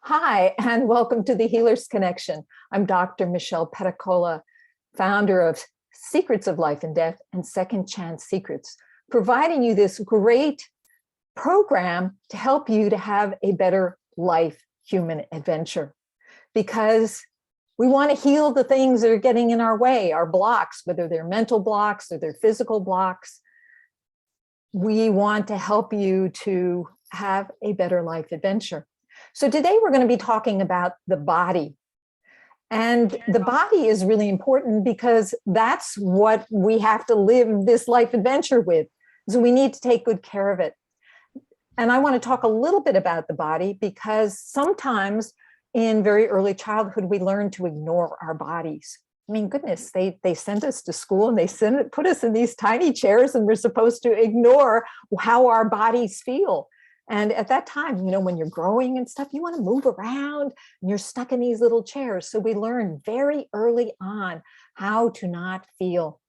Hi, and welcome to the Healer's Connection. I'm Dr. Michelle Petacola, founder of Secrets of Life and Death and Second Chance Secrets, providing you this great program to help you to have a better life human adventure. Because we want to heal the things that are getting in our way, our blocks, whether they're mental blocks or they're physical blocks. We want to help you to have a better life adventure. So today we're going to be talking about the body. And the body is really important because that's what we have to live this life adventure with. So we need to take good care of it. And I want to talk a little bit about the body because sometimes in very early childhood, we learn to ignore our bodies. I mean, goodness, they sent us to school and they put us in these tiny chairs and we're supposed to ignore how our bodies feel. And at that time, when you're growing and stuff, you want to move around and you're stuck in these little chairs. So we learn very early on how to not feel.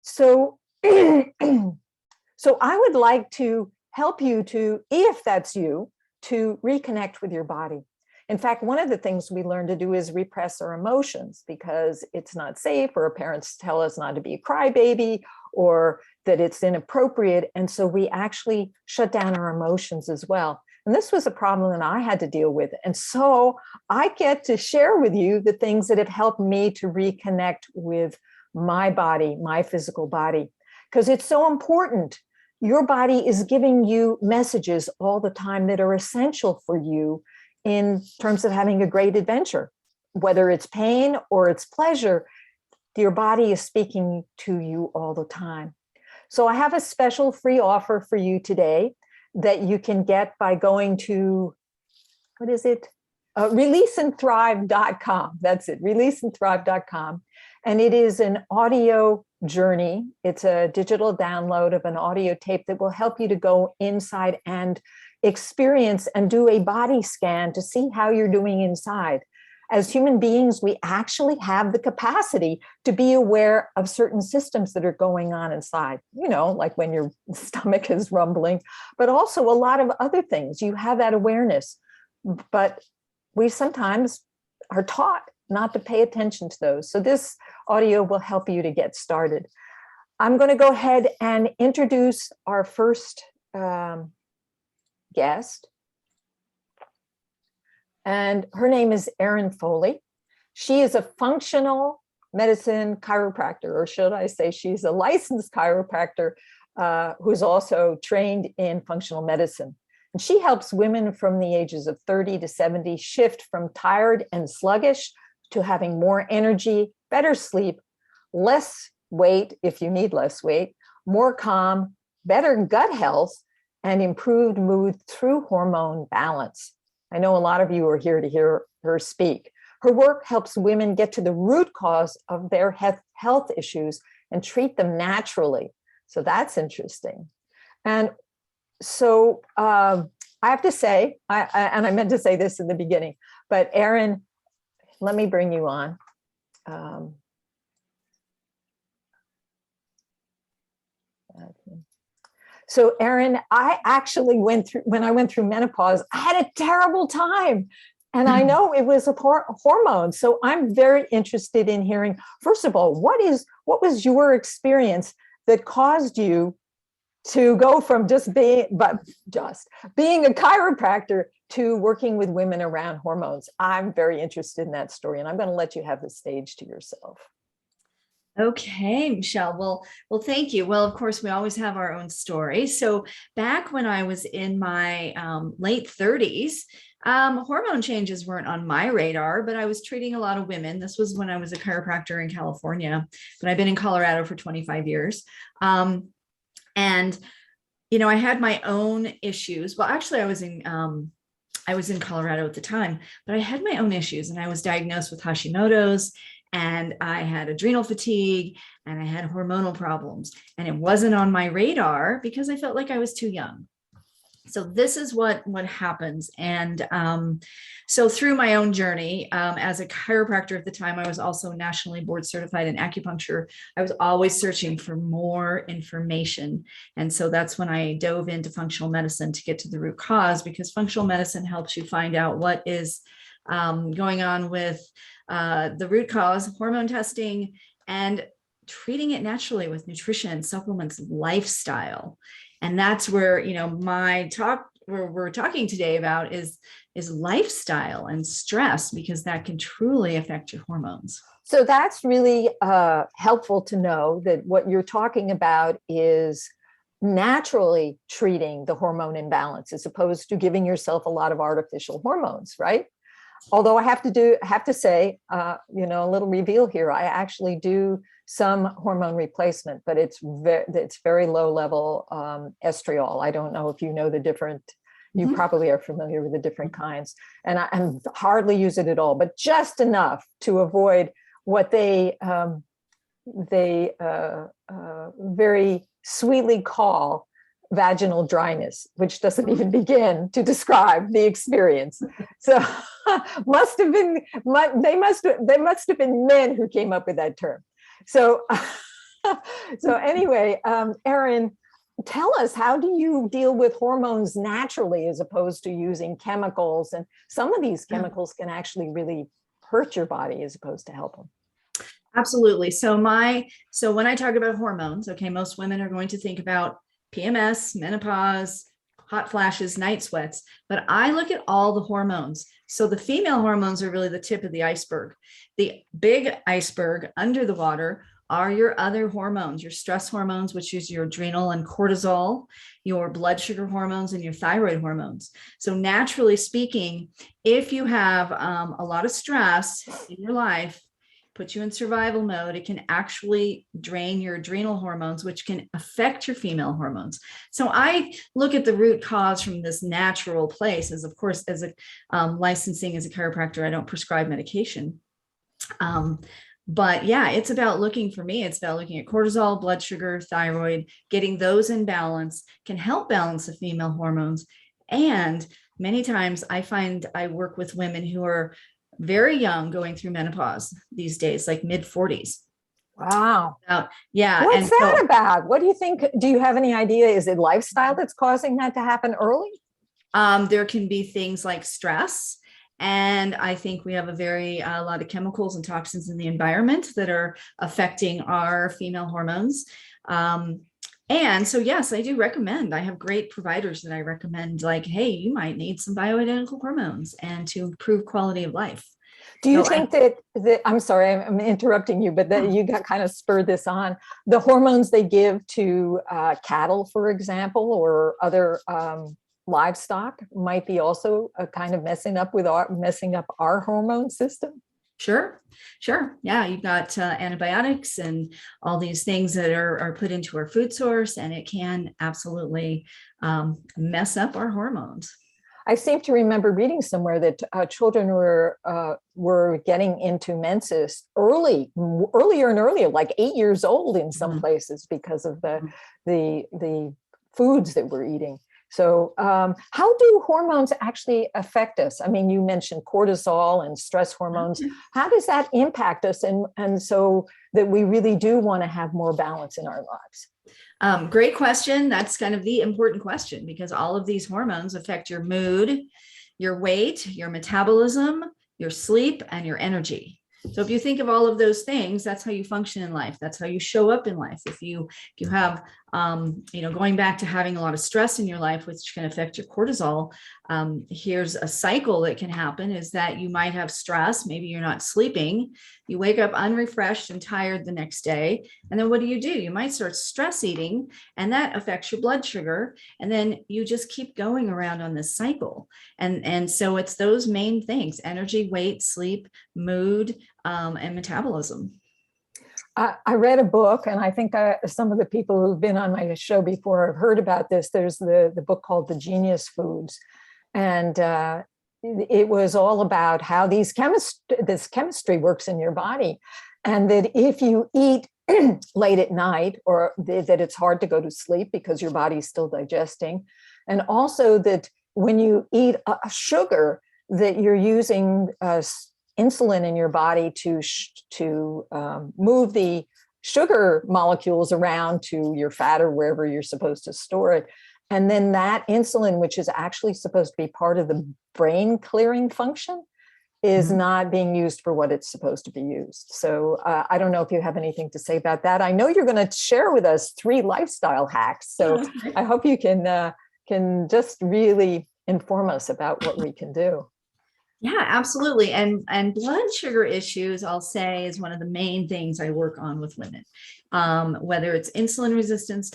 So, so I would like to help you to, if that's you, to reconnect with your body. In fact, one of the things we learn to do is repress our emotions because it's not safe, or our parents tell us not to be a crybaby, or that it's inappropriate. And so we actually shut down our emotions as well. And this was a problem that I had to deal with. And so I get to share with you the things that have helped me to reconnect with my body, my physical body, because it's so important. Your body is giving you messages all the time that are essential for you in terms of having a great adventure, whether it's pain or it's pleasure. Your body is speaking to you all the time. So I have a special free offer for you today that you can get by going to, releaseandthrive.com. That's it, releaseandthrive.com. And it is an audio journey. It's a digital download of an audio tape that will help you to go inside and experience and do a body scan to see how you're doing inside. As human beings, we actually have the capacity to be aware of certain systems that are going on inside, like when your stomach is rumbling, but also a lot of other things. You have that awareness, but we sometimes are taught not to pay attention to those. So this audio will help you to get started. I'm going to go ahead and introduce our first guest. And her name is Erin Foley. She is a functional medicine chiropractor, or should I say she's a licensed chiropractor who's also trained in functional medicine. And she helps women from the ages of 30 to 70 shift from tired and sluggish to having more energy, better sleep, less weight if you need less weight, more calm, better gut health, and improved mood through hormone balance. I know a lot of you are here to hear her speak. Her work helps women get to the root cause of their health issues and treat them naturally. So that's interesting. And so I have to say, and I meant to say this in the beginning, but Erin, let me bring you on. So Erin, I actually when I went through menopause, I had a terrible time. And I know it was a hormone. So I'm very interested in hearing, first of all, what was your experience that caused you to go from just being a chiropractor to working with women around hormones? I'm very interested in that story, and I'm going to let you have the stage to yourself. Okay, Michelle. Well, thank you. Well, of course, we always have our own story. So back when I was in my late 30s, hormone changes weren't on my radar, but I was treating a lot of women. This was when I was a chiropractor in California, but I've been in Colorado for 25 years. And, I had my own issues. Well, actually, I was in Colorado at the time, but I had my own issues, and I was diagnosed with Hashimoto's, and I had adrenal fatigue, and I had hormonal problems, and it wasn't on my radar because I felt like I was too young. So this is what happens. And so through my own journey as a chiropractor at the time, I was also nationally board certified in acupuncture. I was always searching for more information. And so that's when I dove into functional medicine to get to the root cause, because functional medicine helps you find out what is going on with the root cause, hormone testing, and treating it naturally with nutrition, supplements, lifestyle. And that's where, you know, my talk, where we're talking today about is lifestyle and stress, because that can truly affect your hormones. So that's really helpful to know that what you're talking about is naturally treating the hormone imbalance as opposed to giving yourself a lot of artificial hormones, right? Although I have to say, you know, a little reveal here. I actually do some hormone replacement, but it's very low level estriol. I don't know if you know the different. You probably are familiar with the different kinds, and I hardly use it at all, but just enough to avoid what they very sweetly call vaginal dryness, which doesn't even begin to describe the experience. So they must have been men who came up with that term. So anyway, Erin, tell us, how do you deal with hormones naturally as opposed to using chemicals? And some of these chemicals can actually really hurt your body as opposed to help them. Absolutely. So when I talk about hormones, okay, most women are going to think about PMS, menopause, hot flashes, night sweats, but I look at all the hormones. So the female hormones are really the tip of the iceberg. The big iceberg under the water are your other hormones, your stress hormones, which is your adrenal and cortisol, your blood sugar hormones, and your thyroid hormones. So naturally speaking, if you have a lot of stress in your life, put you in survival mode, it can actually drain your adrenal hormones, which can affect your female hormones. So I look at the root cause from this natural place. As of course, as a licensing as a chiropractor, I don't prescribe medication. But yeah, it's about looking, for me, it's about looking at cortisol, blood sugar, thyroid, getting those in balance can help balance the female hormones. And many times I find I work with women who are very young going through menopause these days, like mid 40s. Wow. Yeah. What's that about? What do you think? Do you have any idea? Is it lifestyle that's causing that to happen early? There can be things like stress. And I think we have a lot of chemicals and toxins in the environment that are affecting our female hormones. And so, yes, I do recommend, I have great providers that I recommend, like, hey, you might need some bioidentical hormones and to improve quality of life. Do you think that I'm sorry, I'm interrupting you, but that you got kind of spurred this on, the hormones they give to cattle, for example, or other livestock might be also a kind of messing up our hormone system? Sure. Yeah, you've got antibiotics and all these things that are put into our food source, and it can absolutely mess up our hormones. I seem to remember reading somewhere that children were getting into menses earlier and earlier, like 8 years old in some places, because of the foods that we're eating. So how do hormones actually affect us? I mean, you mentioned cortisol and stress hormones. How does that impact us? And so that we really do want to have more balance in our lives? Great question. That's kind of the important question, because all of these hormones affect your mood, your weight, your metabolism, your sleep, and your energy. So if you think of all of those things, that's how you function in life. That's how you show up in life. If you have, going back to having a lot of stress in your life, which can affect your cortisol, here's a cycle that can happen, is that you might have stress. Maybe you're not sleeping. You wake up unrefreshed and tired the next day. And then what do? You might start stress eating, and that affects your blood sugar. And then you just keep going around on this cycle. And so it's those main things: energy, weight, sleep, mood, and metabolism. I read a book, and I think some of the people who've been on my show before have heard about this. There's the book called The Genius Foods. And it was all about how this chemistry works in your body. And that if you eat late at night, or that it's hard to go to sleep because your body's still digesting. And also that when you eat a sugar, that you're using insulin in your body to move the sugar molecules around to your fat or wherever you're supposed to store it. And then that insulin, which is actually supposed to be part of the brain clearing function, is not being used for what it's supposed to be used. So I don't know if you have anything to say about that. I know you're going to share with us 3 lifestyle hacks. So I hope you can just really inform us about what we can do. Yeah, absolutely. And blood sugar issues, I'll say, is one of the main things I work on with women. Whether it's insulin resistance,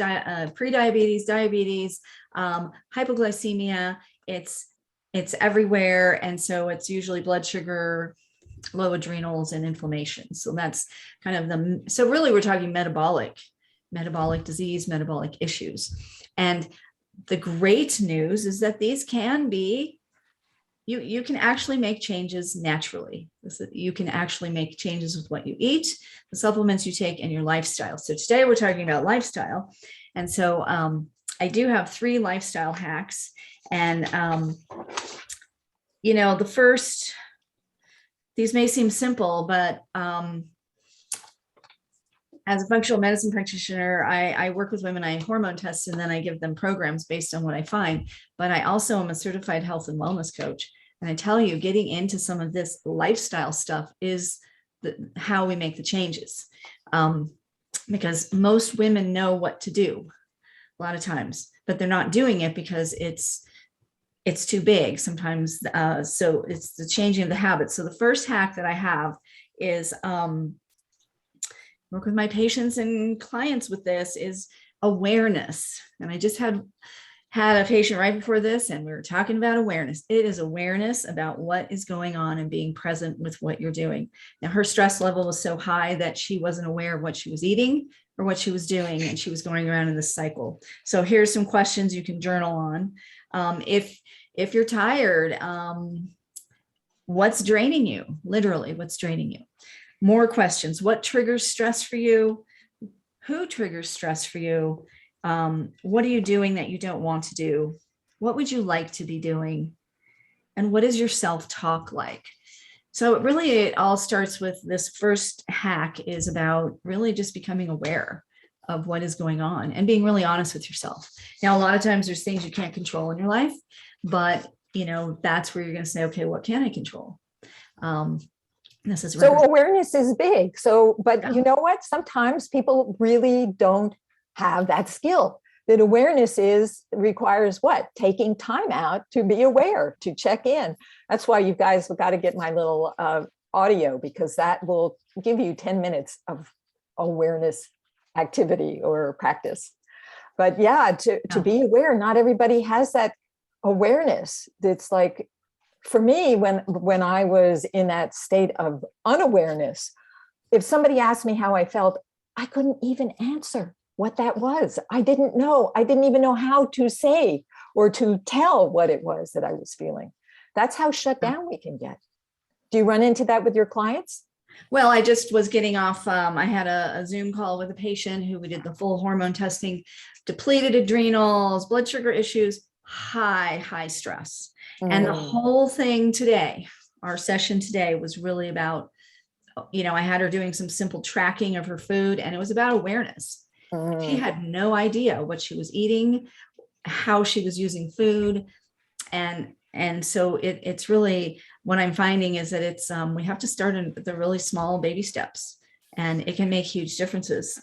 pre-diabetes, diabetes, hypoglycemia, it's everywhere. And so it's usually blood sugar, low adrenals, and inflammation. So that's kind of so really we're talking metabolic disease, metabolic issues. And the great news is that these can be, you can actually make changes naturally. You can actually make changes with what you eat, the supplements you take, and your lifestyle. So today we're talking about lifestyle. And so I do have 3 lifestyle hacks. And, the first, these may seem simple, but as a functional medicine practitioner, I work with women, I hormone test, and then I give them programs based on what I find. But I also am a certified health and wellness coach. And I tell you, getting into some of this lifestyle stuff is how we make the changes. Because most women know what to do a lot of times, but they're not doing it because it's too big sometimes. So it's the changing of the habits. So the first hack that I have is work with my patients and clients with this is awareness. And I just had a patient right before this, and we were talking about awareness. It is awareness about what is going on and being present with what you're doing. Now, her stress level was so high that she wasn't aware of what she was eating or what she was doing, and she was going around in this cycle. So here's some questions you can journal on. If you're tired, what's draining you? Literally, what's draining you? More questions. What triggers stress for you? Who triggers stress for you? What are you doing that you don't want to do? What would you like to be doing? And what is your self-talk like? So it all starts with this first hack is about really just becoming aware of what is going on and being really honest with yourself. Now, a lot of times there's things you can't control in your life, but that's where you're going to say, okay, what can I control? This is so awareness is big. So, but yeah. You know what? Sometimes people really don't have that skill. That awareness requires what? Taking time out to be aware, to check in. That's why you guys have got to get my little audio, because that will give you 10 minutes of awareness activity or practice. But yeah, to be aware, not everybody has that awareness. It's like, for me, when I was in that state of unawareness, if somebody asked me how I felt, I couldn't even answer what that was. I didn't know. I didn't even know how to say or to tell what it was that I was feeling. That's how shut down we can get. Do you run into that with your clients? Well, I just was getting off. I had a Zoom call with a patient who we did the full hormone testing, depleted adrenals, blood sugar issues, high stress. And the whole thing today, our session today was really about, I had her doing some simple tracking of her food, and it was about awareness. She had no idea what she was eating, how she was using food. And so it's really, what I'm finding is that it's, we have to start in the really small baby steps, and it can make huge differences.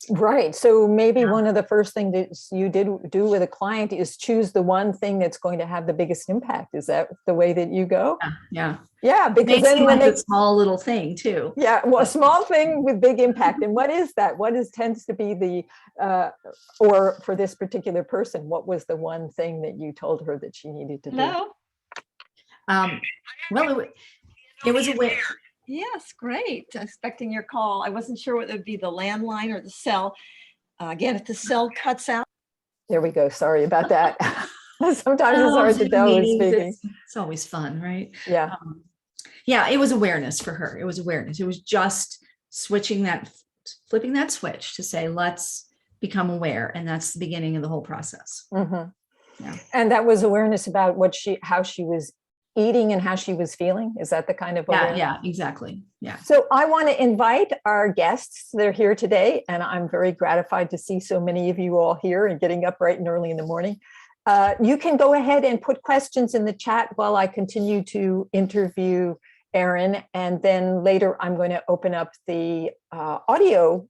Right. So maybe one of the first things that you do with a client is choose the one thing that's going to have the biggest impact. Is that the way that you go? Yeah. Because then when a small little thing too. Yeah. Well, a small thing with big impact. And what is that? Tends to be the, or for this particular person, what was the one thing that you told her that she needed to do? Well, it was aware. Yes, great. Expecting your call. I wasn't sure whether it would be the landline or the cell. Again, if the cell cuts out. There we go. Sorry about that. Sometimes it's hard to tell who's speaking. It's always fun, right? Yeah. It was awareness for her. It was awareness. It was just flipping that switch to say, let's become aware. And that's the beginning of the whole process. Mm-hmm. Yeah. And that was awareness about how she was eating and how she was feeling. Is that the kind of awareness? Yeah, exactly. Yeah. So I want to invite our guests that are here today, and I'm very gratified to see so many of you all here and getting up bright and early in the morning. You can go ahead and put questions in the chat while I continue to interview Erin, and then later I'm going to open up the audio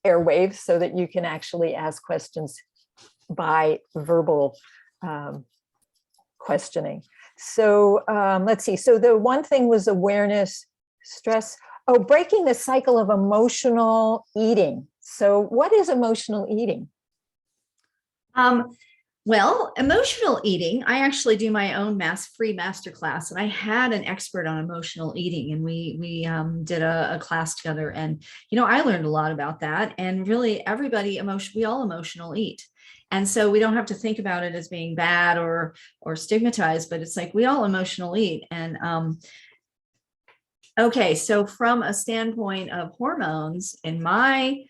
airwaves so that you can actually ask questions by verbal questioning. So let's see. So the one thing was awareness, stress. Oh, breaking the cycle of emotional eating. So what is emotional eating? Well, emotional eating, I actually do my own free masterclass, and I had an expert on emotional eating, and we did a class together, and I learned a lot about that. And really, we all emotional eat, and so we don't have to think about it as being bad or stigmatized, but it's like we all emotional eat. And okay, so from a standpoint of hormones, in my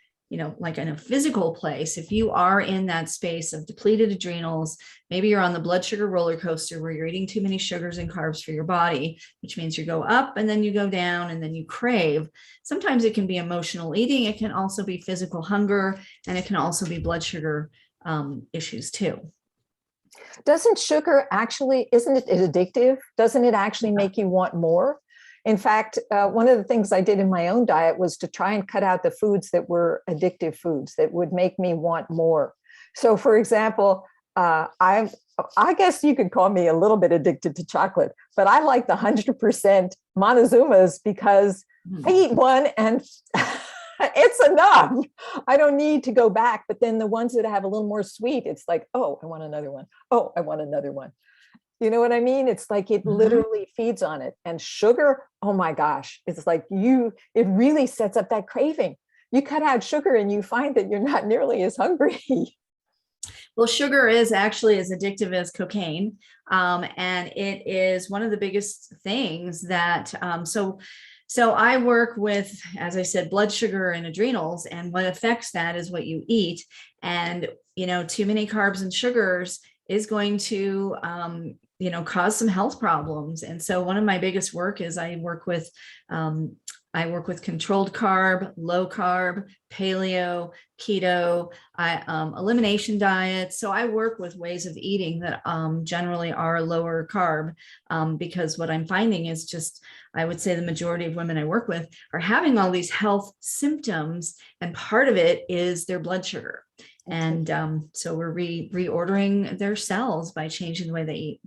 like in a physical place, if you are in that space of depleted adrenals, maybe you're on the blood sugar roller coaster where you're eating too many sugars and carbs for your body, which means you go up and then you go down and then you crave. Sometimes it can be emotional eating. It can also be physical hunger, and it can also be blood sugar issues too. Doesn't sugar actually, isn't it addictive? Doesn't it actually make you want more? In fact, one of the things I did in my own diet was to try and cut out the foods that were addictive foods that would make me want more. So, for example, I guess you could call me a little bit addicted to chocolate, but I like the 100% Montezumas because I eat one and it's enough. I don't need to go back. But then the ones that have a little more sweet, it's like, oh, I want another one. Oh, I want another one. You know what I mean? It's like it literally feeds on it. And sugar, oh my gosh, it's like it really sets up that craving. You cut out sugar and you find that you're not nearly as hungry. Well, sugar is actually as addictive as cocaine. And it is one of the biggest things that, so I work with, as I said, blood sugar and adrenals, and what affects that is what you eat. And, too many carbs and sugars is going to, cause some health problems. And so one of my biggest work is I work with controlled carb, low carb, paleo, keto, elimination diets. So I work with ways of eating that generally are lower carb, because what I'm finding is just, I would say the majority of women I work with are having all these health symptoms, and part of it is their blood sugar. And so we're reordering their cells by changing the way they eat.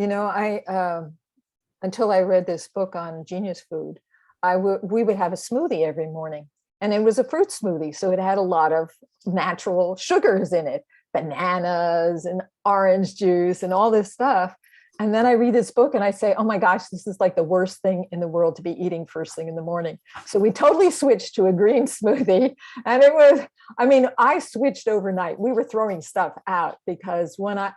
Until I read this book on genius food, we would have a smoothie every morning, and it was a fruit smoothie. So it had a lot of natural sugars in it, bananas and orange juice and all this stuff. And then I read this book and I say, oh my gosh, this is like the worst thing in the world to be eating first thing in the morning. So we totally switched to a green smoothie. And I switched overnight. We were throwing stuff out because my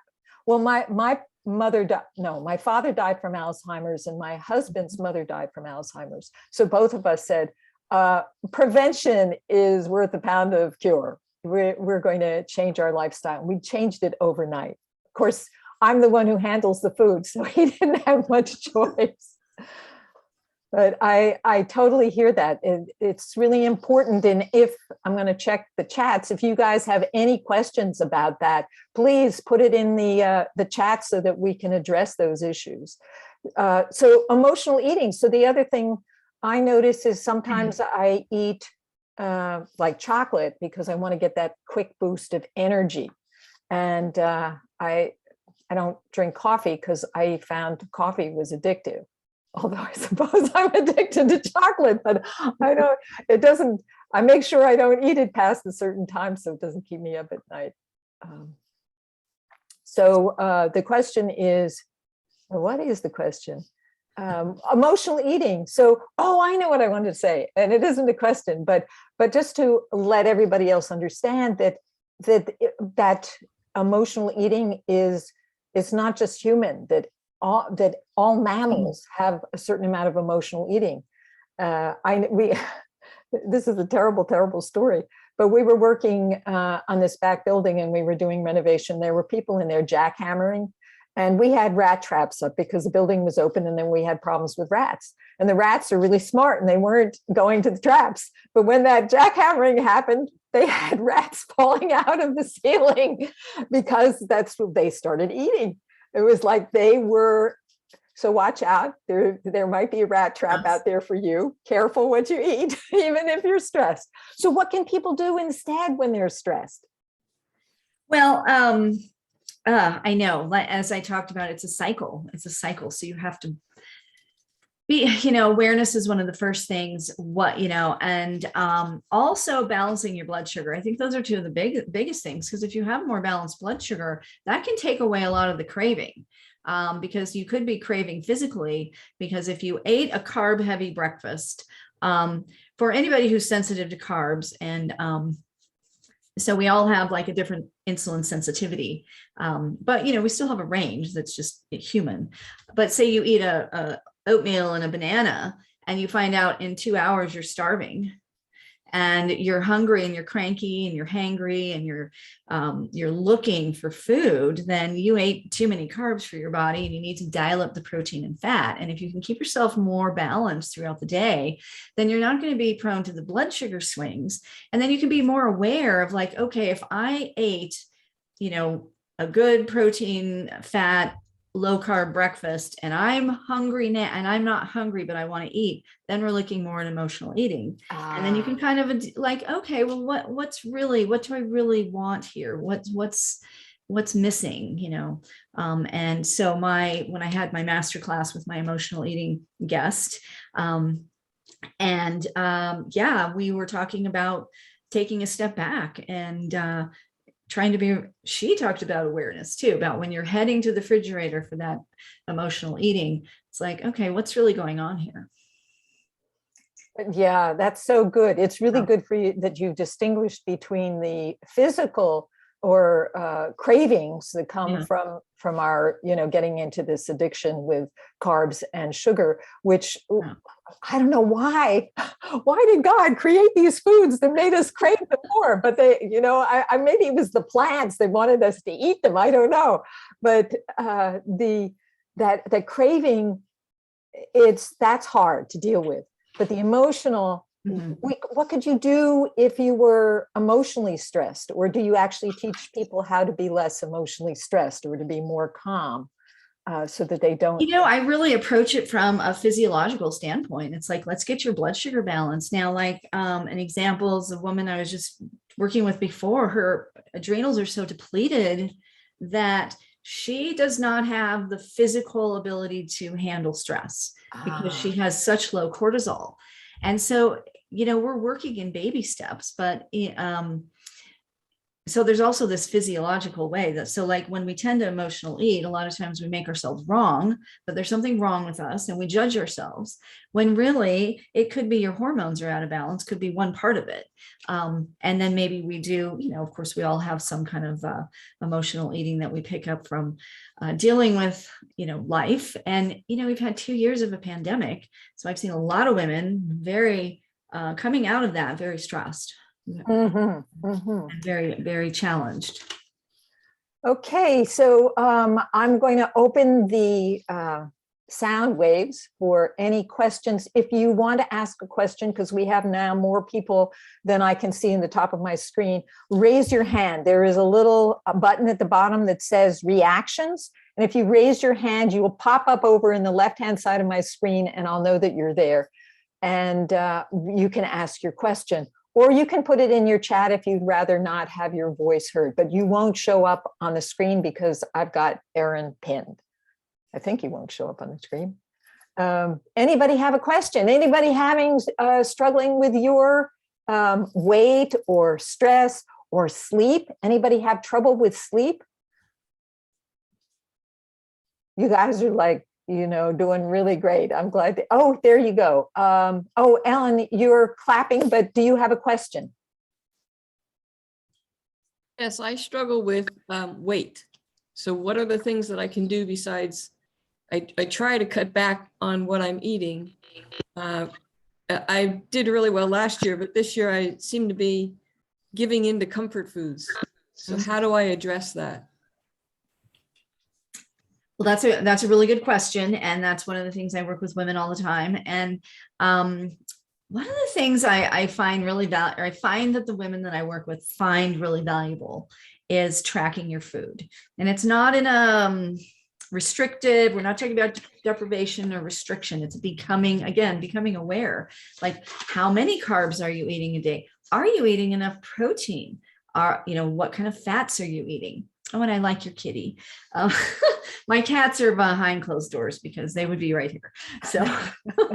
father died from Alzheimer's and my husband's mother died from Alzheimer's. So both of us said, prevention is worth a pound of cure. We're going to change our lifestyle. We changed it overnight. Of course, I'm the one who handles the food, so he didn't have much choice. But I totally hear that. It's really important. And if I'm going to check the chats, if you guys have any questions about that, please put it in the chat so that we can address those issues. So emotional eating. So the other thing I notice is sometimes I eat like chocolate because I want to get that quick boost of energy. And I don't drink coffee because I found coffee was addictive. Although I suppose I'm addicted to chocolate, but I make sure I don't eat it past a certain time so it doesn't keep me up at night. So the question is, what is the question? Emotional eating. So, I know what I wanted to say, and it isn't a question, but just to let everybody else understand that emotional eating is not just human, that all mammals have a certain amount of emotional eating. This is a terrible, terrible story, but we were working on this back building and we were doing renovation. There were people in there jackhammering, and we had rat traps up because the building was open, and then we had problems with rats. And the rats are really smart and they weren't going to the traps. But when that jackhammering happened, they had rats falling out of the ceiling because that's what they started eating. It was like they were, so watch out. There might be a rat trap out there for you. Careful what you eat, even if you're stressed. So what can people do instead when they're stressed? Well, I know, as I talked about, it's a cycle. It's a cycle. So you have to be, awareness is one of the first things, and also balancing your blood sugar. I think those are two of the biggest things, because if you have more balanced blood sugar, that can take away a lot of the craving, because you could be craving physically, because if you ate a carb heavy breakfast, for anybody who's sensitive to carbs, and so we all have like a different insulin sensitivity, but we still have a range that's just human. But say you eat a oatmeal and a banana, and you find out in 2 hours you're starving, and you're hungry and you're cranky and you're hangry and you're looking for food, then you ate too many carbs for your body, and you need to dial up the protein and fat. And if you can keep yourself more balanced throughout the day, then you're not going to be prone to the blood sugar swings. And then you can be more aware of like, okay, if I ate, a good protein, fat, low carb breakfast, and I'm hungry now, and I'm not hungry, but I want to eat, then we're looking more at emotional eating. And then you can kind of like, okay, well, what do I really want here? What's missing, and so when I had my masterclass with my emotional eating guest, we were talking about taking a step back and, she talked about awareness too, about when you're heading to the refrigerator for that emotional eating, it's like, okay, what's really going on here? Yeah, that's so good. It's really good for you that you distinguished between the physical or cravings that come from our, getting into this addiction with carbs and sugar, which I don't know why did God create these foods that made us crave them more? But they, maybe it was the plants, they wanted us to eat them. I don't know. But that craving, that's hard to deal with. But the emotional, what could you do if you were emotionally stressed? Or do you actually teach people how to be less emotionally stressed or to be more calm so that they don't? I really approach it from a physiological standpoint. It's like, let's get your blood sugar balanced. Now, like an example is a woman I was just working with before, her adrenals are so depleted that she does not have the physical ability to handle stress because she has such low cortisol. And so, we're working in baby steps, but so there's also this physiological way that, so like when we tend to emotional eat, a lot of times we make ourselves wrong, but there's something wrong with us and we judge ourselves, when really it could be your hormones are out of balance, could be one part of it. And then maybe we do, of course, we all have some kind of emotional eating that we pick up from dealing with, life. And, we've had 2 years of a pandemic. So I've seen a lot of women very coming out of that, very stressed. Very, very challenged. Okay, so I'm going to open the sound waves for any questions. If you want to ask a question, because we have now more people than I can see in the top of my screen, raise your hand. There is a little button at the bottom that says reactions. And if you raise your hand, you will pop up over in the left-hand side of my screen, and I'll know that you're there. And you can ask your question. Or you can put it in your chat if you'd rather not have your voice heard, but you won't show up on the screen because I've got Erin pinned. I think you won't show up on the screen. Anybody have a question? Anybody struggling with your weight or stress or sleep? Anybody have trouble with sleep? You guys are like, doing really great. I'm glad. Oh, there you go. Ellen, you're clapping, but do you have a question? Yes, I struggle with weight. So what are the things that I can do besides, I try to cut back on what I'm eating. I did really well last year, but this year I seem to be giving into comfort foods. So how do I address that? Well, that's a really good question. And that's one of the things I work with women all the time. And one of the things I find really valuable, or I find that the women that I work with find really valuable, is tracking your food. And it's not in a restrictive, we're not talking about deprivation or restriction. It's becoming aware. Like, how many carbs are you eating a day? Are you eating enough protein? What kind of fats are you eating? Oh, and I like your kitty. My cats are behind closed doors because they would be right here. So,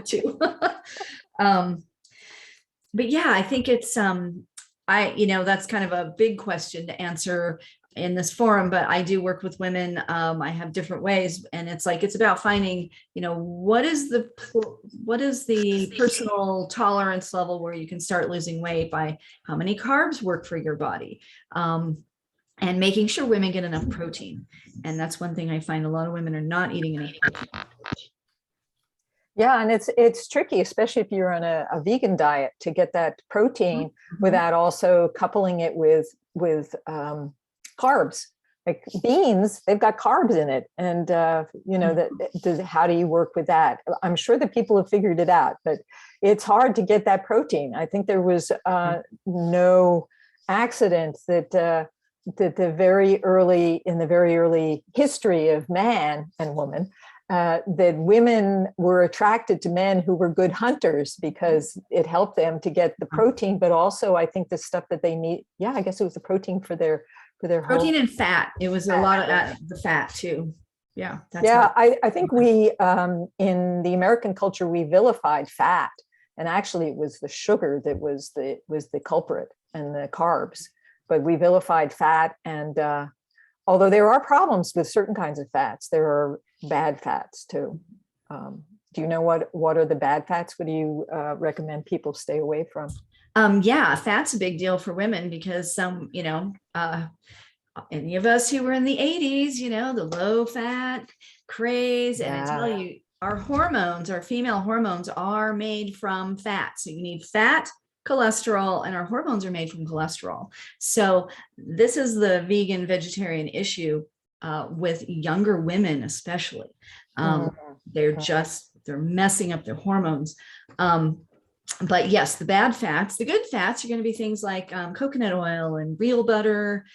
too. But yeah, I think it's, that's kind of a big question to answer in this forum, but I do work with women. I have different ways, and it's about finding, what is the personal tolerance level where you can start losing weight by how many carbs work for your body. And making sure women get enough protein. And that's one thing I find a lot of women are not eating enough protein. Yeah, and it's tricky, especially if you're on a vegan diet, to get that protein without also coupling it with carbs. Like beans, they've got carbs in it, and how do you work with that? I'm sure that people have figured it out, but it's hard to get that protein. I think there was no accident that in the very early history of man and woman, that women were attracted to men who were good hunters because it helped them to get the protein, but also I think the stuff that they need. Yeah, I guess it was the protein for their protein whole, and fat. It was a lot of that, the fat too. Yeah. I think we in the American culture, we vilified fat, and actually it was the sugar that was the culprit, and the carbs. But we vilified fat, and although there are problems with certain kinds of fats, there are bad fats too. Do you know what are the bad fats? What do you recommend people stay away from? Fat's a big deal for women because any of us who were in the 80s, the low fat craze, and I tell you, our hormones, our female hormones, are made from fat. So you need fat, cholesterol, and our hormones are made from cholesterol. So this is the vegan vegetarian issue with younger women, especially. They're messing up their hormones. But yes, the bad fats. The good fats are going to be things like coconut oil and real butter,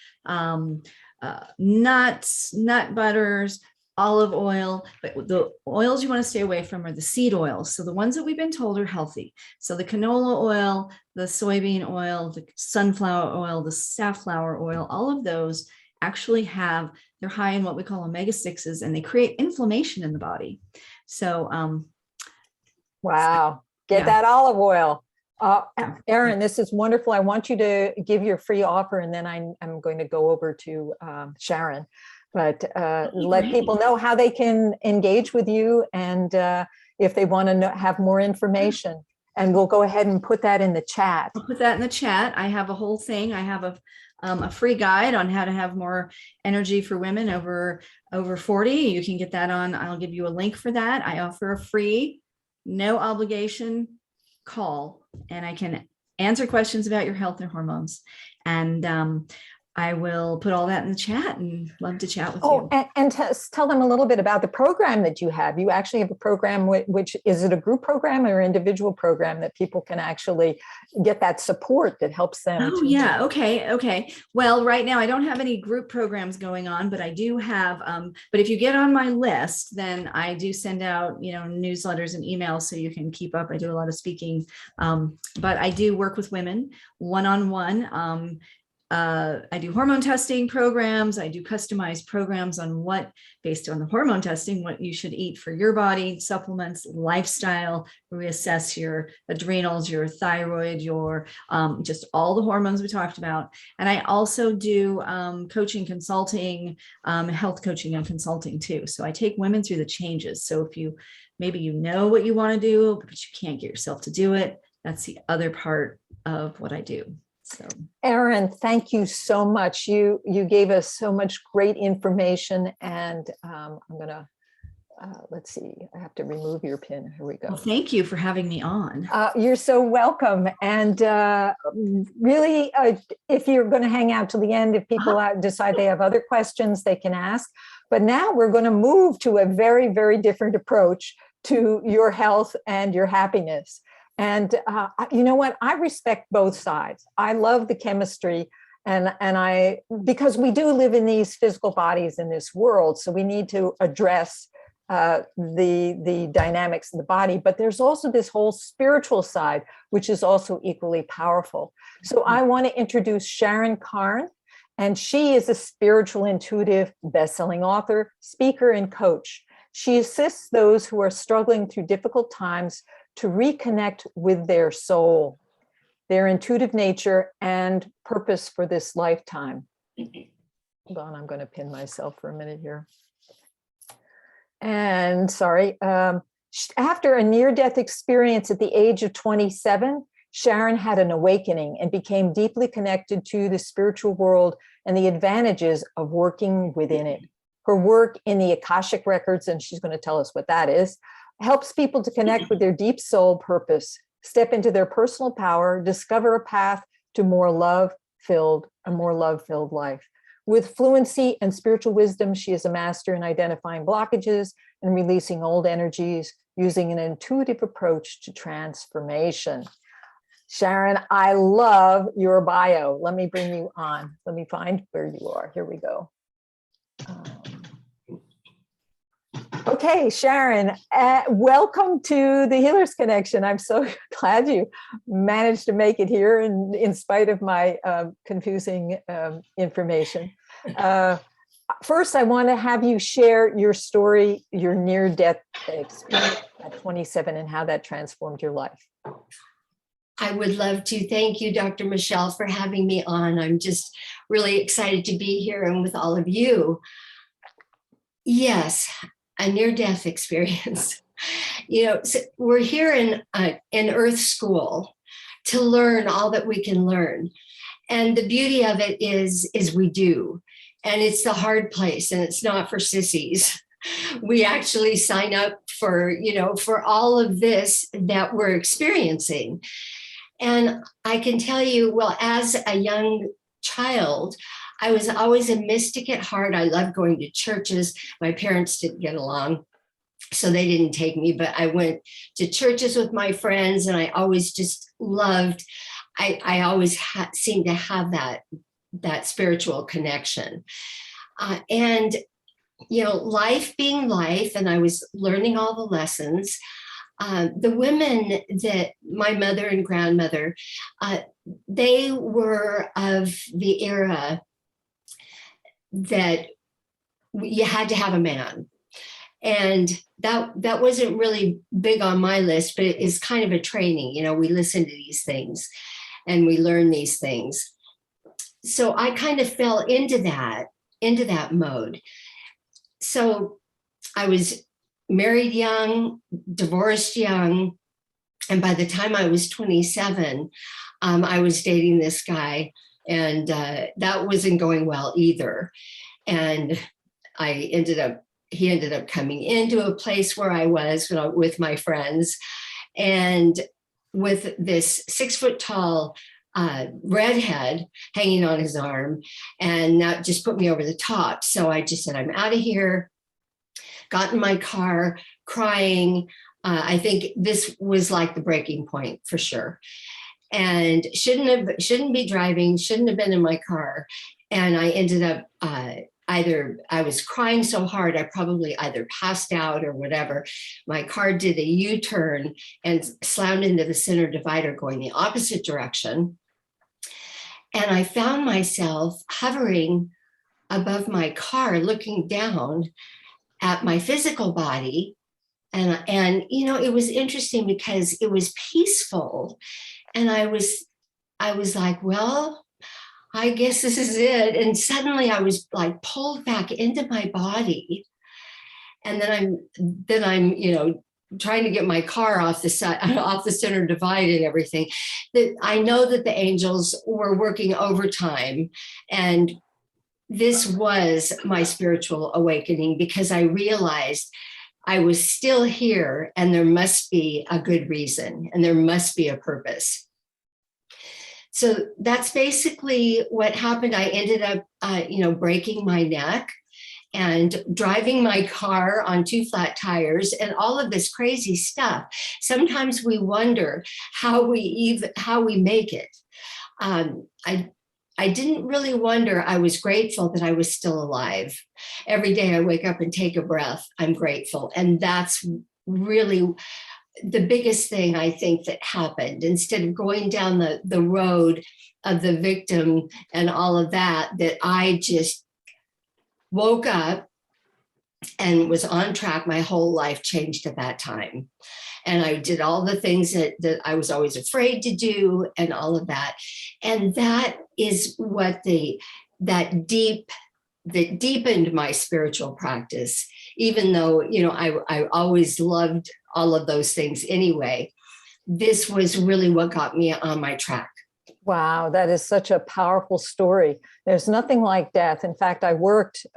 nuts, nut butters, olive oil. But the oils you want to stay away from are the seed oils. So the ones that we've been told are healthy. So the canola oil, the soybean oil, the sunflower oil, the safflower oil, all of those actually they're high in what we call omega-6s, and they create inflammation in the body. So, wow. Get that olive oil. Erin, this is wonderful. I want you to give your free offer, and then I'm going to go over to Sharon. But let people know how they can engage with you, and if they want to have more information. And we'll go ahead and put that in the chat. I'll put that in the chat. I have a whole thing. I have a free guide on how to have more energy for women over 40. You can get that on. I'll give you a link for that. I offer a free, no obligation call, and I can answer questions about your health and hormones. And I will put all that in the chat, and love to chat with you. And tell them a little bit about the program that you have. You actually have a program, which is it a group program or individual program that people can actually get that support that helps them? Oh, yeah. Okay. Well, right now I don't have any group programs going on, but I do have, but if you get on my list, then I do send out, newsletters and emails so you can keep up. I do a lot of speaking, but I do work with women one-on-one. I do hormone testing programs. I do customized programs on based on the hormone testing, what you should eat for your body, supplements, lifestyle. We assess your adrenals, your thyroid, your just all the hormones we talked about. And I also do coaching, consulting, health coaching and consulting too. So I take women through the changes. So if maybe you know what you want to do, but you can't get yourself to do it, that's the other part of what I do. So, Erin, thank you so much. You gave us so much great information, and I'm going to let's see, I have to remove your pin. Here we go. Well, thank you for having me on. You're so welcome. And really, if you're going to hang out till the end, if people decide they have other questions, they can ask. But now we're going to move to a very, very different approach to your health and your happiness. And you know what? I respect both sides. I love the chemistry. And because we do live in these physical bodies in this world, so we need to address the dynamics of the body, but there's also this whole spiritual side, which is also equally powerful. So I want to introduce Sharon Caren, and she is a spiritual intuitive, best-selling author, speaker, and coach. She assists those who are struggling through difficult times to reconnect with their soul, their intuitive nature, and purpose for this lifetime. Hold on, I'm going to pin myself for a minute here. And sorry, after a near-death experience at the age of 27, Sharon had an awakening and became deeply connected to the spiritual world and the advantages of working within it. Her work in the Akashic Records, and she's going to tell us what that is, helps people to connect with their deep soul purpose, step into their personal power, discover a path to a more love-filled life. With fluency and spiritual wisdom, she is a master in identifying blockages and releasing old energies using an intuitive approach to transformation. Sharon, I love your bio. Let me bring you on. Let me find where you are. Here we go. Okay, Sharon, welcome to the Healers Connection. I'm so glad you managed to make it here in spite of my confusing information. First, I want to have you share your story, your near-death experience at 27 and how that transformed your life. I would love to. Thank you, Dr. Michelle, for having me on. I'm just really excited to be here and with all of you. Yes, a near-death experience. You know, so we're here in Earth School to learn all that we can learn. And the beauty of it is we do. And it's the hard place, and it's not for sissies. We actually sign up for all of this that we're experiencing. And I can tell you, well, as a young child, I was always a mystic at heart. I loved going to churches. My parents didn't get along, so they didn't take me, but I went to churches with my friends, and I always just loved, I always seemed to have that spiritual connection. And, you know, life being life, and I was learning all the lessons. The women that my mother and grandmother, they were of the era that you had to have a man. And that wasn't really big on my list, but it is kind of a training. You know, we listen to these things and we learn these things. So I kind of fell into that mode. So I was married young, divorced young. And by the time I was 27, I was dating this guy, and that wasn't going well either. And he ended up coming into a place where I was with my friends, and with this 6 foot tall redhead hanging on his arm, and that just put me over the top. So I just said, I'm out of here. Got in my car crying. I think this was like the breaking point for sure. And shouldn't be driving, shouldn't have been in my car. And I ended up I was crying so hard, I probably either passed out or whatever. My car did a U-turn and slammed into the center divider going the opposite direction. And I found myself hovering above my car, looking down at my physical body. And you know, it was interesting because it was peaceful. And I was like, well, I guess this is it. And suddenly I was like pulled back into my body. And then I'm, you know, trying to get my car off the center divide and everything. That I know that the angels were working overtime, and this was my spiritual awakening, because I realized I was still here, and there must be a good reason, and there must be a purpose. So that's basically what happened. I ended up, breaking my neck and driving my car on 2 flat tires and all of this crazy stuff. Sometimes we wonder how we make it. I didn't really wonder. I was grateful that I was still alive. Every day I wake up and take a breath, I'm grateful. And that's really the biggest thing I think that happened. Instead of going down the road of the victim and all of that I just woke up and was on track. My whole life changed at that time. And I did all the things that I was always afraid to do and all of that. And that is what that deepened my spiritual practice, even though, I always loved all of those things anyway. This was really what got me on my track. Wow, that is such a powerful story. There's nothing like death. In fact, I worked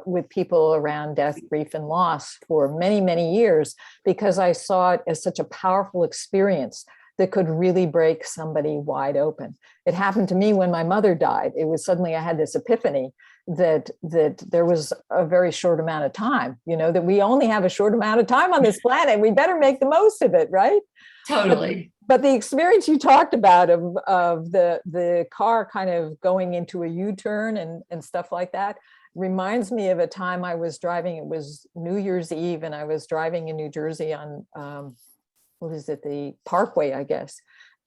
with people around death, grief, and loss for many, many years because I saw it as such a powerful experience that could really break somebody wide open. It happened to me when my mother died. It was suddenly I had this epiphany that there was a very short amount of time, that we only have a short amount of time on this planet. We better make the most of it, right? Totally. But the experience you talked about of the car kind of going into a U-turn and stuff like that reminds me of a time I was driving. It was New Year's Eve, and I was driving in New Jersey on the Parkway, I guess.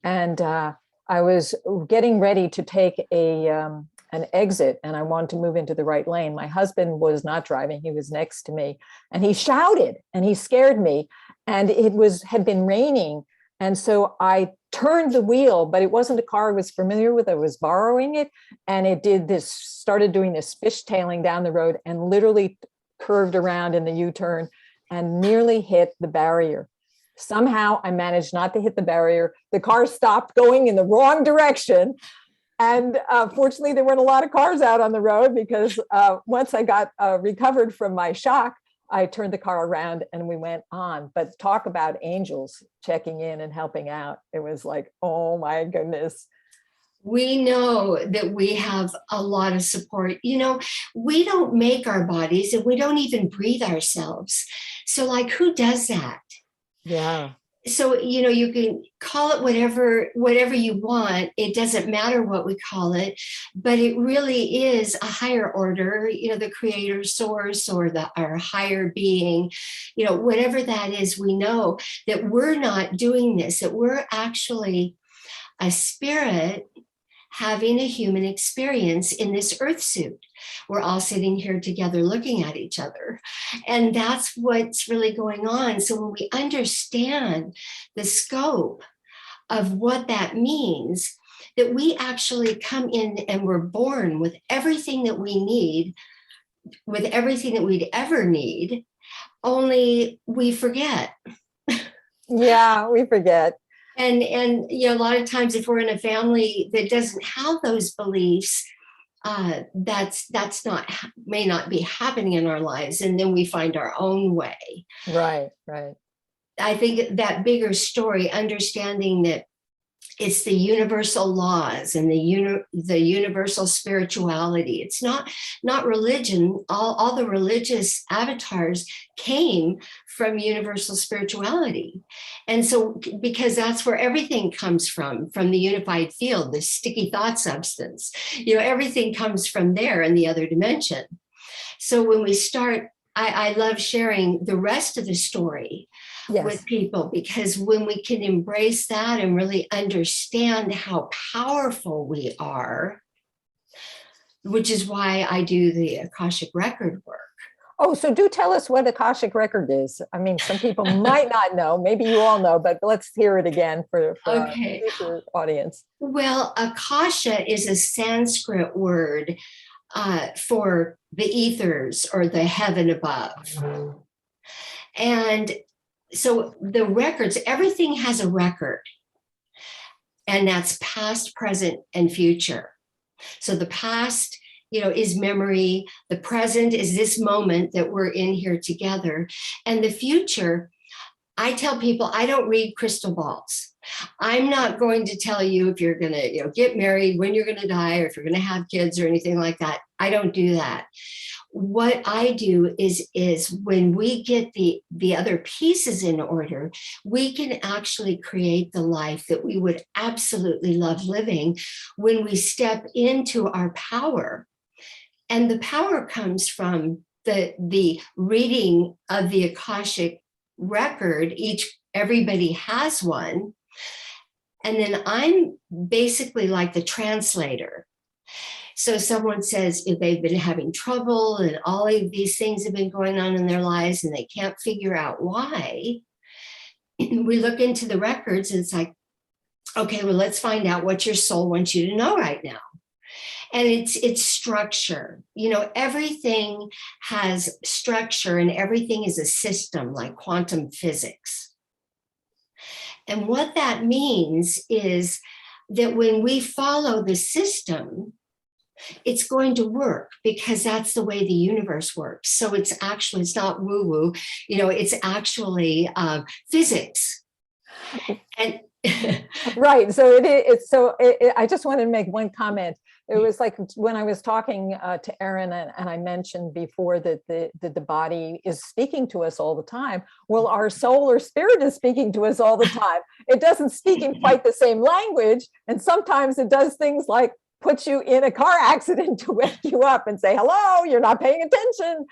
And I was getting ready to take an exit, and I wanted to move into the right lane. My husband was not driving; he was next to me, and he shouted, and he scared me. And it had been raining. And so I turned the wheel, but it wasn't a car I was familiar with. I was borrowing it. And it started doing this fishtailing down the road and literally curved around in the U-turn and nearly hit the barrier. Somehow I managed not to hit the barrier. The car stopped going in the wrong direction. And fortunately, there weren't a lot of cars out on the road because once I got recovered from my shock, I turned the car around and we went on. But talk about angels checking in and helping out. It was like, oh my goodness. We know that we have a lot of support. We don't make our bodies and we don't even breathe ourselves. So who does that? Yeah. So, you can call it whatever you want. It doesn't matter what we call it, but it really is a higher order, the creator source or our higher being, whatever that is. We know that we're not doing this, that we're actually a spirit having a human experience in this earth suit. We're all sitting here together looking at each other. And that's what's really going on. So when we understand the scope of what that means, that we actually come in and we're born with everything that we need, with everything that we'd ever need, only we forget. Yeah, we forget. And a lot of times if we're in a family that doesn't have those beliefs, that's may not be happening in our lives, and then we find our own way. Right. I think that bigger story, understanding that it's the universal laws and the universal spirituality. It's not religion. All the religious avatars came from universal spirituality. And so, because that's where everything comes from the unified field, the sticky thought substance, everything comes from there in the other dimension. So when we start, I love sharing the rest of the story with people, because when we can embrace that and really understand how powerful we are, which is why I do the Akashic record work. Oh, so do tell us what Akashic record is. I mean, some people might not know, maybe you all know, but let's hear it again for Okay. our audience. Well, Akasha is a Sanskrit word for the ethers or the heaven above. And so the records, everything has a record, and that's past, present, and future. So the past is memory. The present is this moment that we're in here together. And the future, I tell people, I don't read crystal balls. I'm not going to tell you if you're going to, get married, when you're going to die, or if you're going to have kids or anything like that. I don't do that. What I do is when we get the other pieces in order, we can actually create the life that we would absolutely love living when we step into our power. And the power comes from the reading of the Akashic record. Everybody has one. And then I'm basically like the translator. So someone says if they've been having trouble and all of these things have been going on in their lives and they can't figure out why, we look into the records and it's like, okay, well, let's find out what your soul wants you to know right now. And it's structure. Everything has structure and everything is a system, like quantum physics. And what that means is that when we follow the system, it's going to work because that's the way the universe works. So it's not woo-woo, it's actually physics. And Right. So I just wanted to make one comment. It was like when I was talking to Erin and I mentioned before that the body is speaking to us all the time. Well, our soul or spirit is speaking to us all the time. It doesn't speak in quite the same language. And sometimes it does things like put you in a car accident to wake you up and say, hello, you're not paying attention.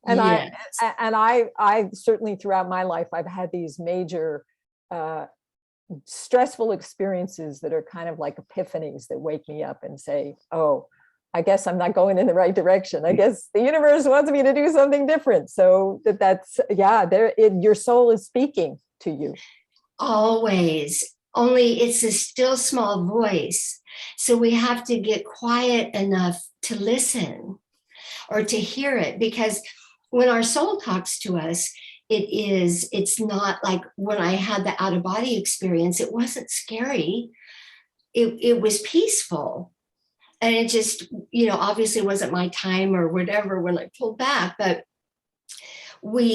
And yes. I certainly throughout my life, I've had these major stressful experiences that are kind of like epiphanies that wake me up and say, oh, I guess I'm not going in the right direction. I guess the universe wants me to do something different. So your soul is speaking to you. Always. Only it's a still small voice. So we have to get quiet enough to listen or to hear it, because when our soul talks to us, it's not like when I had the out of body experience, it wasn't scary. It was peaceful. And it just, obviously wasn't my time or whatever when I pulled back, but what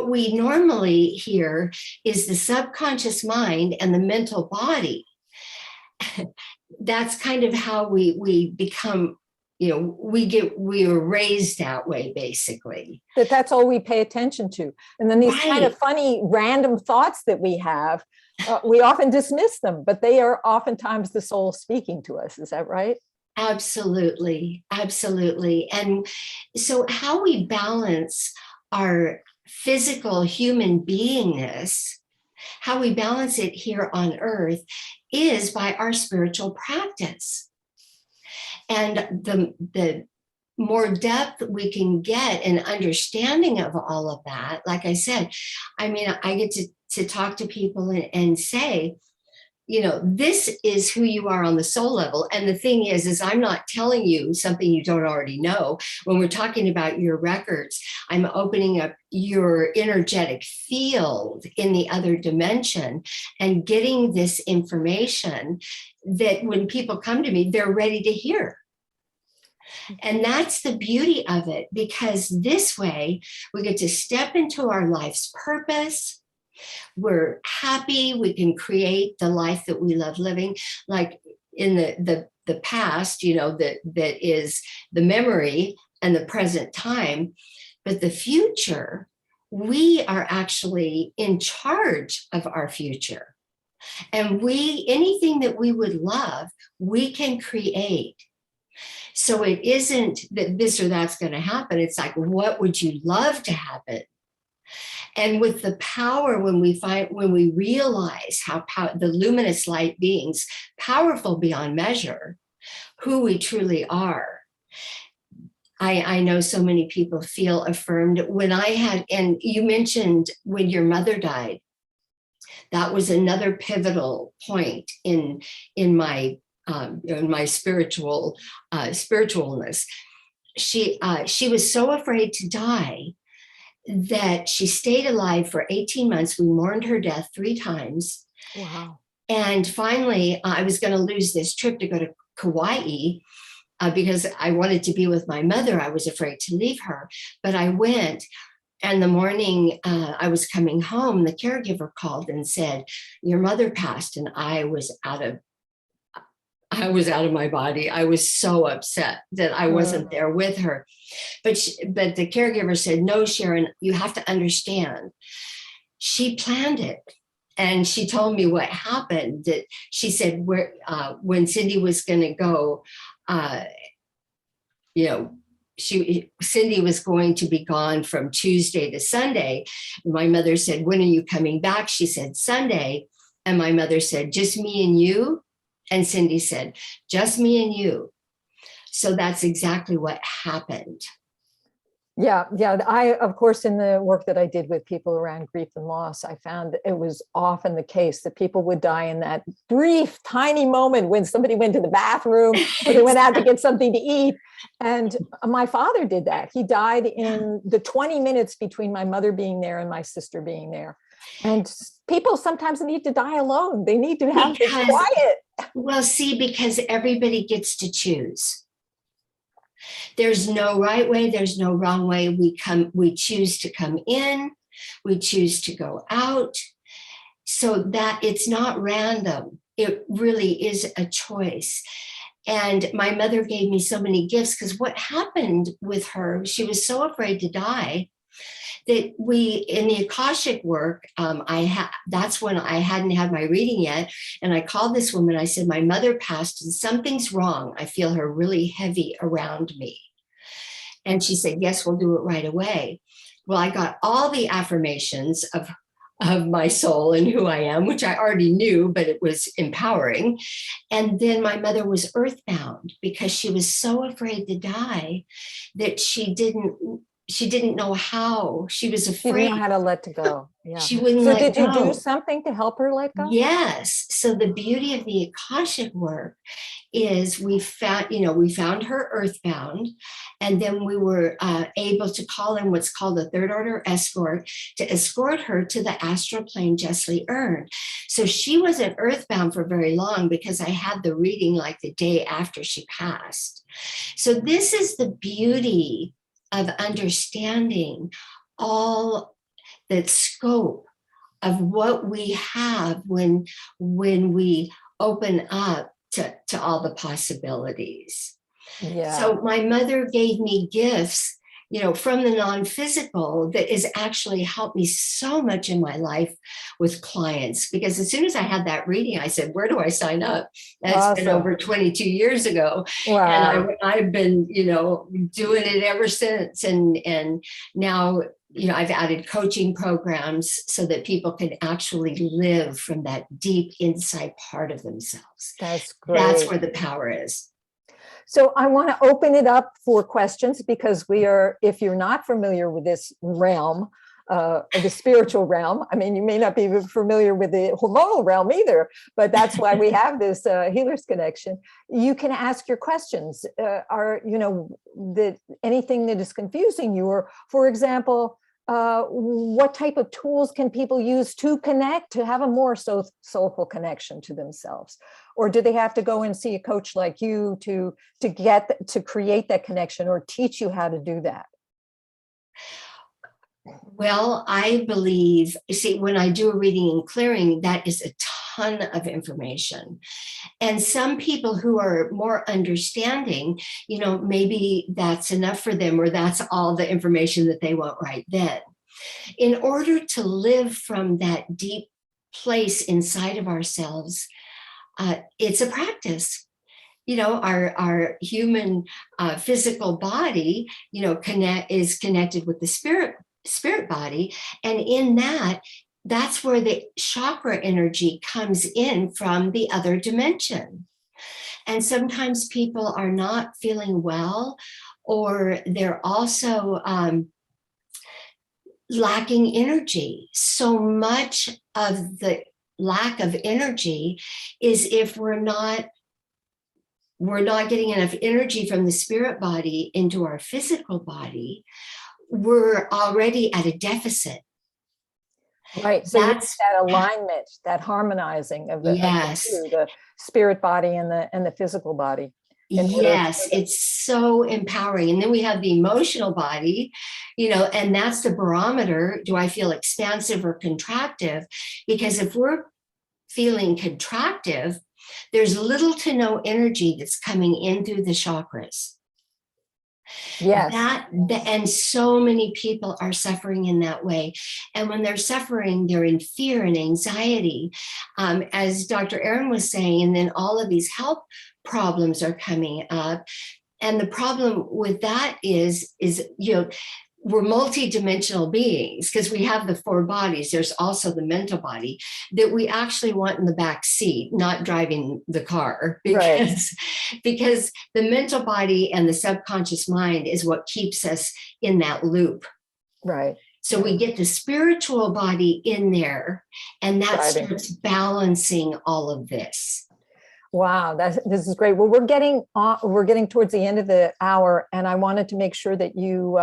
we normally hear is the subconscious mind and the mental body. That's kind of how we become, we were raised that way, basically. That's all we pay attention to. And then these kind of Right. funny random thoughts that we have, we often dismiss them, but they are oftentimes the soul speaking to us. Is that right? Absolutely. Absolutely. And so how we balance our physical human beingness, how we balance it here on earth, is by our spiritual practice. And the more depth we can get in understanding of all of that, like I said, I get to talk to people and say, this is who you are on the soul level. And the thing is I'm not telling you something you don't already know. When we're talking about your records, I'm opening up your energetic field in the other dimension and getting this information that when people come to me, they're ready to hear. And that's the beauty of it, because this way we get to step into our life's purpose. We're happy. We can create the life that we love living. Like in the past, that is the memory and the present time. But the future, we are actually in charge of our future. And anything that we would love, we can create. So it isn't that this or that's going to happen. It's like, what would you love to happen? And with the power, when we realize how the luminous light beings, powerful beyond measure, who we truly are, I know so many people feel affirmed. And you mentioned when your mother died, that was another pivotal point in my spiritualness. She was so afraid to die that she stayed alive for 18 months. We mourned her death 3 times. Wow. And finally, I was going to lose this trip to go to Kauai. because I wanted to be with my mother. I was afraid to leave her, but I went. And the morning I was coming home, the caregiver called and said, "Your mother passed." And I was out of my body. I was so upset that I wasn't there with her. But the caregiver said, "No, Sharon, you have to understand. She planned it." And she told me what happened. That she said, when Cindy was going to go, Cindy was going to be gone from Tuesday to Sunday. My mother said, "When are you coming back?" She said, "Sunday." And my mother said, "Just me and you?" And Cindy said, "Just me and you." So that's exactly what happened. Yeah. I, of course, in the work that I did with people around grief and loss, I found that it was often the case that people would die in that brief, tiny moment when somebody went to the bathroom or they went out to get something to eat. And my father did that. He died in the 20 minutes between my mother being there and my sister being there. And people sometimes need to die alone. They need to have this quiet. Well, see, because everybody gets to choose. There's no right way. There's no wrong way. We choose to come in. We choose to go out. So that it's not random. It really is a choice. And my mother gave me so many gifts, because what happened with her, she was so afraid to die that in the Akashic work, that's when I hadn't had my reading yet. And I called this woman. I said, "My mother passed and something's wrong. I feel her really heavy around me." And she said, "Yes, we'll do it right away." Well, I got all the affirmations of my soul and who I am, which I already knew, but it was empowering. And then my mother was earthbound because she was so afraid to die that she didn't know how. She was afraid. She didn't know how to let it go. Yeah. She wouldn't So let did you go. do something to help her let go? Yes. So the beauty of the Akashic work is we found her earthbound, and then we were able to call in what's called a third order escort to escort her to the astral plane justly earned. So she wasn't earthbound for very long because I had the reading like the day after she passed. So this is the beauty of understanding all the scope of what we have when we open up to all the possibilities. Yeah. So my mother gave me gifts, from the non-physical that has actually helped me so much in my life with clients. Because as soon as I had that reading, I said, "Where do I sign up?" That's been over 22 years ago. Wow. And I've been, doing it ever since. And now, I've added coaching programs so that people can actually live from that deep inside part of themselves. That's great. That's where the power is. So I want to open it up for questions, because if you're not familiar with this realm, the spiritual realm, I mean, you may not be familiar with the hormonal realm either, but that's why we have this Healers Connection. You can ask your questions. Anything that is confusing you, or, for example, what type of tools can people use to connect, to have a more soulful connection to themselves? Or do they have to go and see a coach like you to create that connection, or teach you how to do that? Well, I believe, when I do a reading and clearing, that is a ton of information. And some people who are more understanding, maybe that's enough for them, or that's all the information that they want right then. In order to live from that deep place inside of ourselves, it's a practice. Our human physical body, is connected with the spirit body. And in that's where the chakra energy comes in from the other dimension. And sometimes people are not feeling well, or they're also lacking energy. So much of the lack of energy is if we're not getting enough energy from the spirit body into our physical body, we're already at a deficit. Right. So that's that alignment, that harmonizing of the yes, the spirit body and the physical body. Yes, it's so empowering. And then we have the emotional body, and that's the barometer. Do I feel expansive or contractive? Because if we're feeling contractive, there's little to no energy that's coming in through the chakras. Yes. And so many people are suffering in that way. And when they're suffering, they're in fear and anxiety, as Dr. Erin was saying, and then all of these health problems are coming up. And the problem with that is we're multidimensional beings because we have the 4 bodies. There's also the mental body that we actually want in the back seat, not driving the car, because the mental body and the subconscious mind is what keeps us in that loop. Right. So we get the spiritual body in there, and that starts balancing all of this. Wow, this is great. Well, we're getting towards the end of the hour, and I wanted to make sure that you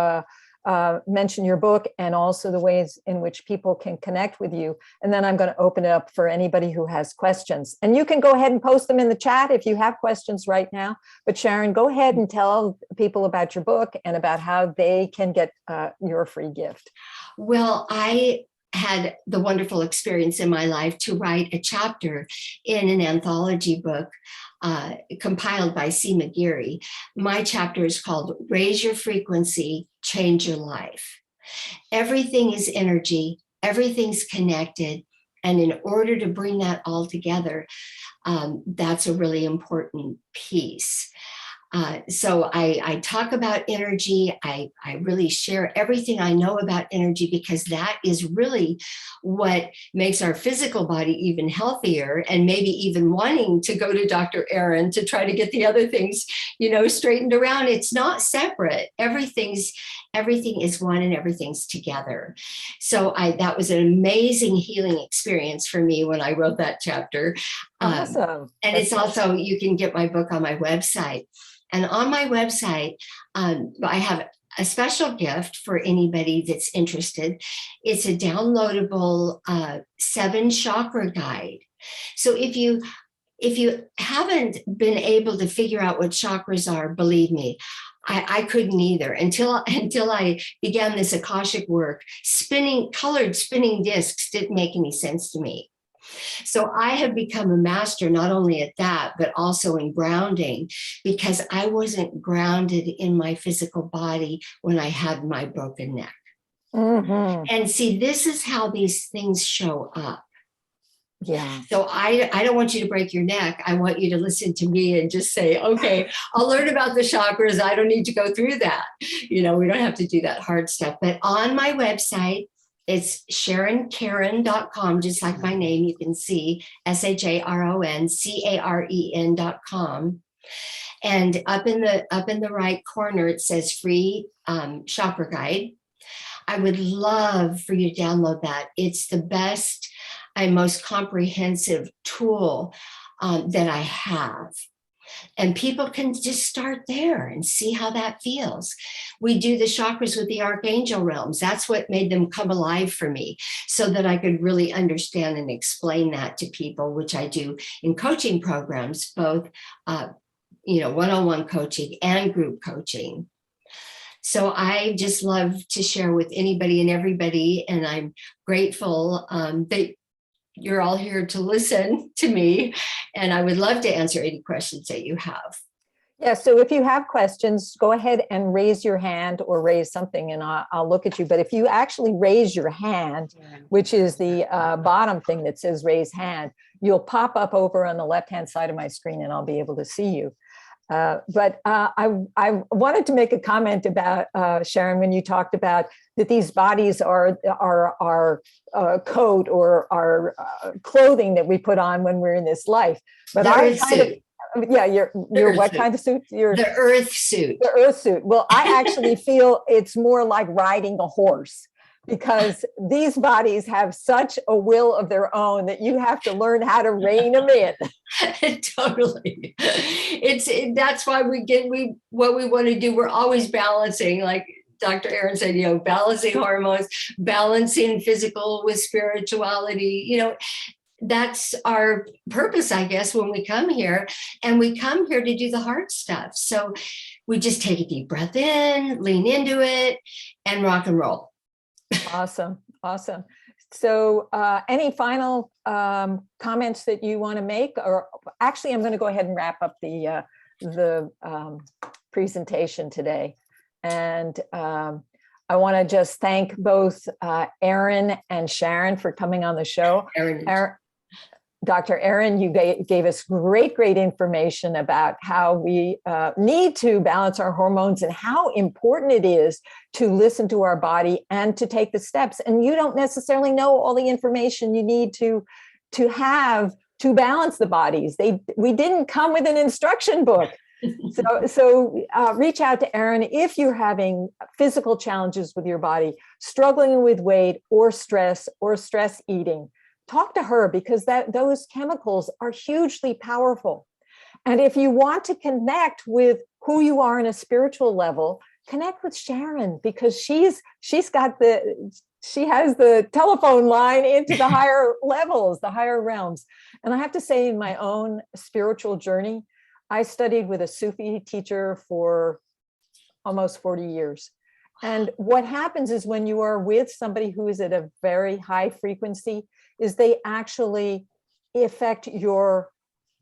mention your book and also the ways in which people can connect with you. And then I'm going to open it up for anybody who has questions. And you can go ahead and post them in the chat if you have questions right now. But Sharon, go ahead and tell people about your book and about how they can get your free gift. Well, I had the wonderful experience in my life to write a chapter in an anthology book compiled by C. McGeary. My chapter is called Raise Your Frequency, Change Your Life. Everything is energy, everything's connected. And in order to bring that all together, that's a really important piece. So I talk about energy. I really share everything I know about energy, because that is really what makes our physical body even healthier, and maybe even wanting to go to Dr. Erin to try to get the other things, straightened around. It's not separate. Everything is one, and everything's together. So that was an amazing healing experience for me when I wrote that chapter. Awesome. And it's also, you can get my book on my website. And on my website, I have a special gift for anybody that's interested. It's a downloadable 7 chakra guide. So if you haven't been able to figure out what chakras are, believe me, I couldn't either until I began this Akashic work. Colored spinning discs didn't make any sense to me. So I have become a master not only at that, but also in grounding, because I wasn't grounded in my physical body when I had my broken neck. Mm-hmm. And see, this is how these things show up. Yeah. So I don't want you to break your neck. I want you to listen to me and just say, okay, I'll learn about the chakras. I don't need to go through that. We don't have to do that hard stuff. But on my website, it's SharonCaren.com, just like my name. You can see SharonCaren.com. And up in the right corner, it says free chakra guide. I would love for you to download that. It's the best and most comprehensive tool that I have. And people can just start there and see how that feels. We do the chakras with the archangel realms. That's what made them come alive for me, so that I could really understand and explain that to people, which I do in coaching programs, both one-on-one coaching and group coaching. So I just love to share with anybody and everybody, and I'm grateful that you're all here to listen to me, and I would love to answer any questions that you have. Yeah, so if you have questions, go ahead and raise your hand or raise something, and I'll look at you. But if you actually raise your hand, which is the bottom thing that says raise hand, you'll pop up over on the left-hand side of my screen, and I'll be able to see you. But I wanted to make a comment about, Sharon, when you talked about that these bodies are our coat or our clothing that we put on when we're in this life. But I kind of, yeah, your what kind of suit? The earth suit. The earth suit. Well, I actually feel it's more like riding a horse, because these bodies have such a will of their own that you have to learn how to rein them in. Totally. That's why what we want to do. We're always balancing, like Dr. Erin said, balancing hormones, balancing physical with spirituality. that's our purpose, I guess, when we come here. And we come here to do the hard stuff. So we just take a deep breath in, lean into it, and rock and roll. Awesome. Awesome. So any final comments that you want to make? Or actually, I'm going to go ahead and wrap up the presentation today. And I want to just thank both Erin and Sharon for coming on the show. Dr. Erin, you gave us great information about how we need to balance our hormones and how important it is to listen to our body and to take the steps. And you don't necessarily know all the information you need to have to balance the bodies. We didn't come with an instruction book. So reach out to Erin if you're having physical challenges with your body, struggling with weight or stress eating. Talk to her, because those chemicals are hugely powerful. And if you want to connect with who you are on a spiritual level, connect with Sharon, because she has the telephone line into the higher levels, the higher realms. And I have to say, in my own spiritual journey, I studied with a Sufi teacher for almost 40 years. And what happens is when you are with somebody who is at a very high frequency, is they actually affect your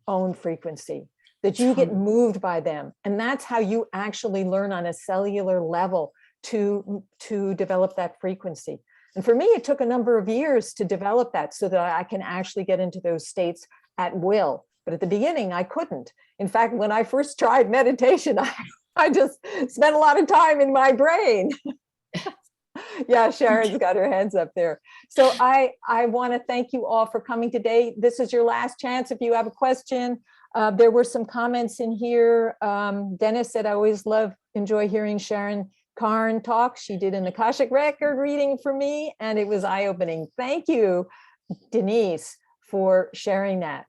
own frequency, that you get moved by them. And that's how you actually learn on a cellular level to develop that frequency. And for me, it took a number of years to develop that so that I can actually get into those states at will. But at the beginning, I couldn't. In fact, when I first tried meditation, I just spent a lot of time in my brain. Yeah, Sharon's got her hands up there. So I want to thank you all for coming today. This is your last chance. If you have a question, there were some comments in here. Dennis said, I always enjoy hearing Sharon Caren talk. She did an Akashic record reading for me, and it was eye-opening. Thank you, Denise, for sharing that.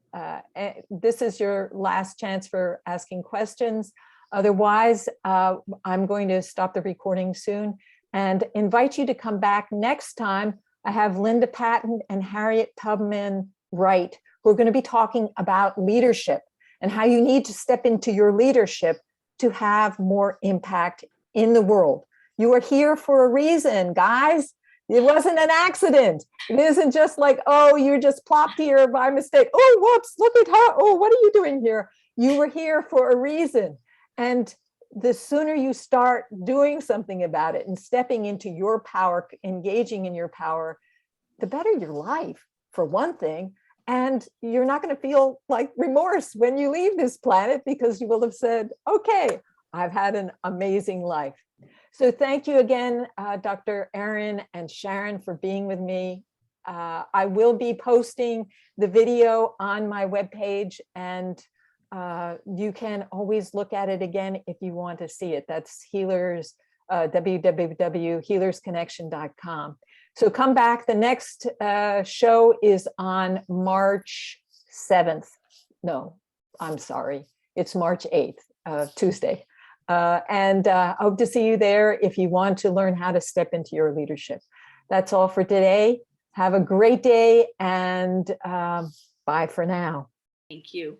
This is your last chance for asking questions. Otherwise, I'm going to stop the recording soon and invite you to come back next time. I have Linda Patton and Harriet Tubman Wright, who are going to be talking about leadership and how you need to step into your leadership to have more impact in the world. You are here for a reason, guys. It wasn't an accident. It isn't just like, oh, you're just plopped here by mistake. Oh, whoops, look at her. Oh, what are you doing here? You were here for a reason. And the sooner you start doing something about it and stepping into your power, engaging in your power, the better your life, for one thing. And you're not going to feel like remorse when you leave this planet, because you will have said, okay, I've had an amazing life. So thank you again, Dr. Erin and Sharon, for being with me. I will be posting the video on my webpage, and you can always look at it again if you want to see it. That's www.healersconnection.com. So come back. The next show is on March 7th. No, I'm sorry. It's March 8th, Tuesday. And I hope to see you there if you want to learn how to step into your leadership. That's all for today. Have a great day, and bye for now. Thank you.